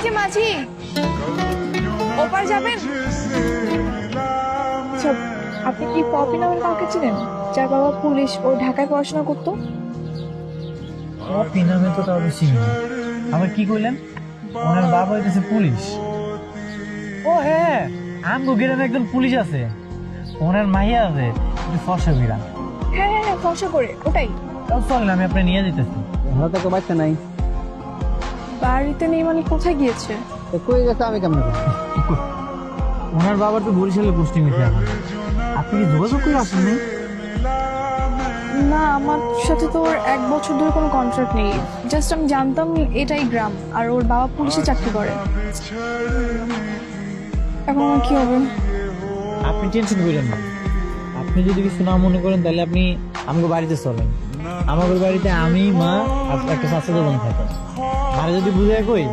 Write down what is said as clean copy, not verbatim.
যে মাঝি, ওপার যাবেন? আচ্ছা, আপনি কি পপি নামের কাউকে চিনেন, যার বাবা পুলিশ, ও ঢাকায় পড়াশোনা করতো? পপি নামে তো কাউকে চিনি না। আবার কি কইলেন? ওনার বাবা হইতেছে পুলিশ? ও হ্যাঁ, আমগো গ্রামে একজন পুলিশ আছে, ওনার মাইয়া আছে, ফর্সা বিরা। হ্যাঁ হ্যাঁ হ্যাঁ, ফর্সা করে, ওটাই। চলেন, আমি আপনি নিয়ে যেতেছি। ভালো তো বাচ্চা নাই, বাড়িতে নেই মানে কোথায় গিয়েছে? তো কই গেছে আমি কেমন ওনার বাবার তো বরিশালে পোস্টিং হয়েছে। আপনি কি যোগাযোগ করে আসেন নাই? না, আমার সাথে তো ওর 1 বছর ধরে কোনো কন্ট্রাক্ট নেই। জাস্ট আমি জানতাম এটাই গ্রাম, আর ওর বাবা পুলিশে চাকরি করে। এখন আমার কি হবে? আপনি টেনশন করেন না। আপনি যদি কিছু না মনে করেন তাহলে আপনি আমাকে বাড়িতে চলেন। আমাদের বাড়িতে আমি, মা আর একটা চাচা বোন থাকে। মারে যদি বুঝে কই